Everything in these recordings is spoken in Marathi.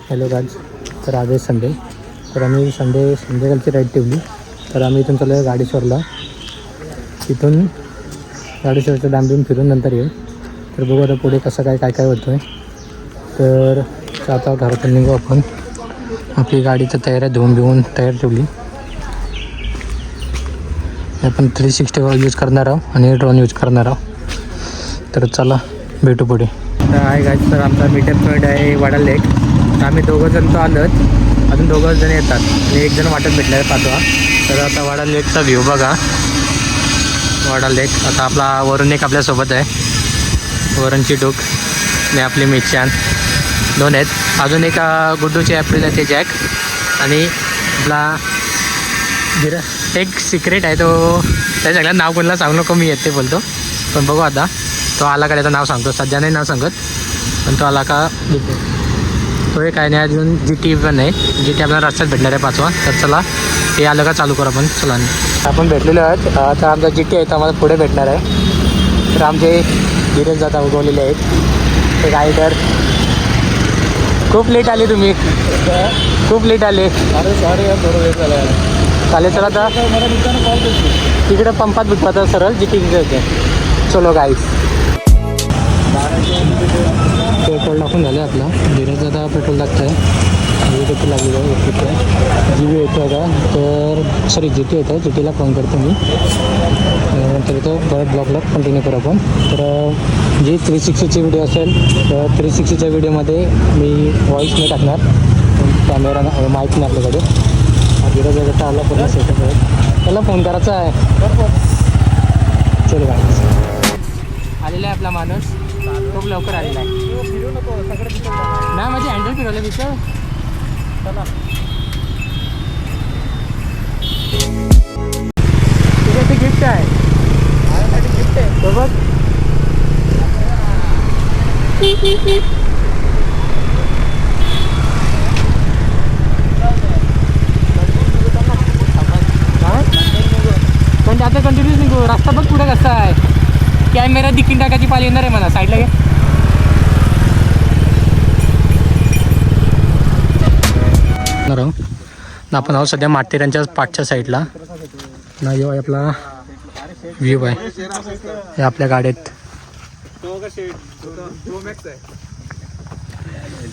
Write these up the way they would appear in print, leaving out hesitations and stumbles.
हॅलो गाईज, तर आज आहे संडे. तर आम्ही संध्याकाळची राईड ठेवली. तर आम्ही इथून चाललो गाडेश्वरला. तिथून गाडेश्वरचं डांबीन फिरून नंतर येऊ. तर बघू आता पुढे कसं काय होतं आहे. तर आता घरातून निघू आपण. आपली गाडीचं तयारी धुवून तयार ठेवली. आपण 360 यूज करणार आहोत आणि ड्रोन यूज करणार आहोत. तर चला भेटू पुढे. तर आहे गाईज, तर आमचा मीटअप पॉईंट आहे वाडा लेक. तर आम्ही दोघंजण तो आलोत, अजून दोघंजण येतात आणि एक जण वाटत भेटला आहे 5वा. तर आता वाडा लेकचा व्ह्यू बघा. वाडा लेक. आता आपला वरुण एक आपल्यासोबत आहे. वरुणची डूक आणि आपली मिशान 2 आहेत. अजून एक गुड्डूची ॲप्रिल आहे, ते जॅक. आणि आपला एक सिक्रेट आहे, तो त्या सगळ्या नाव कोणाला सांगू नको, मी येते बोलतो. पण बघू आता तो आला का त्याचं नाव सांगतो. सध्या नाही नाव सांगत, पण तो आला का तो एक आहे. नाही अजून GT पण आहे. GT आपल्याला रस्त्यात भेटणार आहे 5वा. तर चला हे आलं का चालू करू आपण. चला आपण भेटलेलो आहोत. आता आमचा GT आहे, तर आम्हाला पुढे भेटणार आहे. तर आमचे धीरज जाता उगवलेले आहेत. ते काय तर खूप लेट आले तुम्ही, खूप लेट आले. सॉरी थोडं वेळ झाला. चालेल. चला आता तिकडे पंपात भेटतो आता सरळ GT होते. चलो गाईस. पेट्रोल टाकून झालं आहे आपला. धीरज आता पेट्रोल लागतं आहे. पेट्रोल लागलेलं आहे. GV येतो आता. तर सॉरी GT येतो आहे. GTला फोन करतो मी. तर तो परत ब्लॉगला कंटिन्यू करू आपण. तर जी 360ची व्हिडिओ असेल तर 360च्या व्हिडिओमध्ये मी व्हॉईस नाही टाकणार. कॅमेरा माईक नाही आपल्याकडे. धीरज वगैरे आला पूर्ण सेटअप आहे. त्याला फोन करायचा आहे. चलो गाईस. आलेला आहे आपला माणूस. खूप लवकर आलेला आहे. नाही माझी हँडल फिरवलं तिथं. चला तिथे गिफ्ट आहे. गिफ्ट आहे सोबत. पण आता कंटिन्यूस निघू. रस्ता बघ पुढे कसा आहे. कॅमेरा दिखीन टाकायची पाली येणार आहे मला. साईडला घे. आपण आहोत सध्या माथेरानच्या पाठच्या साईडला. ना यो आपला व्ह्यू आहे. हे आपल्या गाड्यात.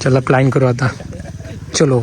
चला क्लाइंब करू आता. चलो.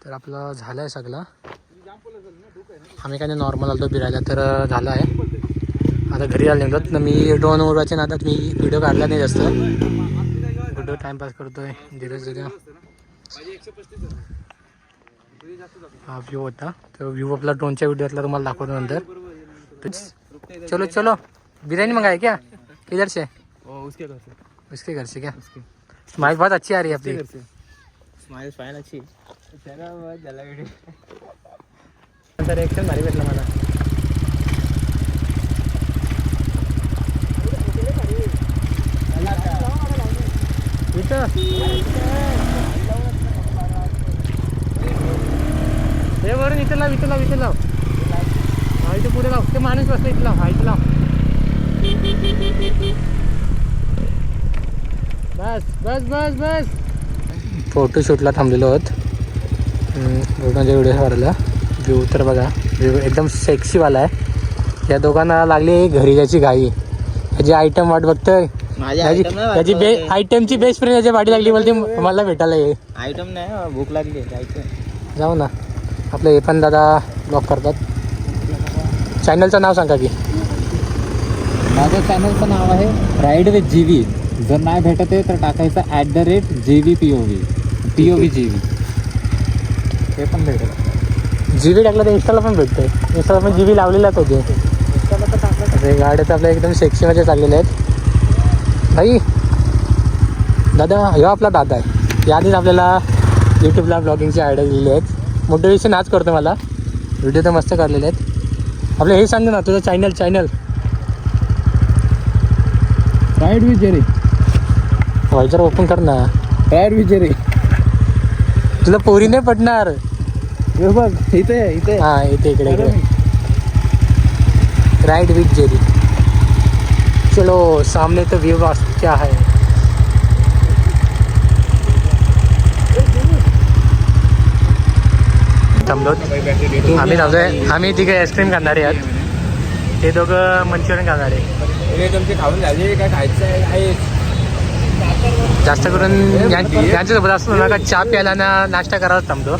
तर आपलं झालं आहे सगळं. आम्ही काय नाही नॉर्मल आलो फिरायला. तर झालं आहे. आता घरी आले निघत ना. मी ड्रोन उडवायच्या नादात मी व्हिडिओ काढला नाही जास्त. व्हिडिओ टाईमपास करतो आहे. धीरज हा व्ह्यू होता. तो व्ह्यू आपला ड्रोनच्या व्हिडिओतला तुम्हाला दाखवतो नंतर. चलो चलो. बिरयानी मंगाए क्या? किधर से? उसके घर से क्या? स्माइल बहुत अच्छी आ रही है आपकी. स्माइल फाइन अच्छी. नंतर एक्शन भारी भेटलं मला. इथं हे वरून इथं लाव. हा इथं पुढे लाव. ते माणूस बसला इथं लाव. हा इथं लाव. बस बस बस बस. फोटोशूटला थांबलेलो आहोत. रोडमध्ये व्हिडिओ काढला. व्ह्यू तर बघा. एकदम सेक्सीवाला आहे. या दोघांना लागली घरी जायची घाई. याची आयटम वाट बघतोय. त्याची आयटमची बेस्ट फ्रेंड याची वाटी लागली मला भेटायला ये. आयटम नाही भूक लागली जायचं. जाऊ ना. आपलं हे पण दादा ब्लॉग करतात. चॅनलचं नाव सांगा की. माझ्या चॅनलचं नाव आहे राईड विथ जीवी. जर नाही भेटत आहे तर टाकायचं @JVPOV GV. ते पण भेटेल. जीबी टाकलं तर इंस्टाला पण भेटतंय. इंस्टाला पण जीबी लावलेलाच होते. गाड्या तर आपल्या एकदम सेक्सीमध्ये चाललेल्या आहेत. भाई दादा ह्यो आपला दादा आहे. याआधीच आपल्याला यूट्यूबला ब्लॉगिंगची आयडिया दिलेली आहेत. मोटिवेशन आज करतो मला. व्हिडिओ तर मस्त काढलेले आहेत. आपलं हे सांग ना तुझं चॅनल राईड विथ जेरी. व्हायचर ओपन कर ना. Ride with Jerry. तुला पोरी नाही पडणार. हे बघ इथे हां इकडे राइड विथ जेरी. चलो सामने तो व्यू क्या है. थांबलो आम्ही तिकडे आईस्क्रीम खाणारे आहेत. ते दोघं मंचुरियन खाणारे. तुमची खाऊन झाली काय खायचं आहे. जास्त करून यांच्यासोबत असतो ना का चहा प्यायला ना नाश्ता करायला थांबतो.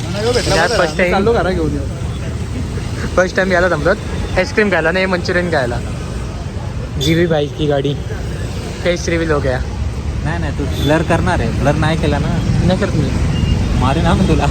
फर्स्ट टाइम यायला थांबतो आईस्क्रीम खायला नाही मंचुरियन खायला. जीवी भाई की गाडी फेस रिव्हील हो गया. नाही तू ब्लर करणार आहे. ब्लर नाही केला ना. नाही करत मी. मारे ना तुला.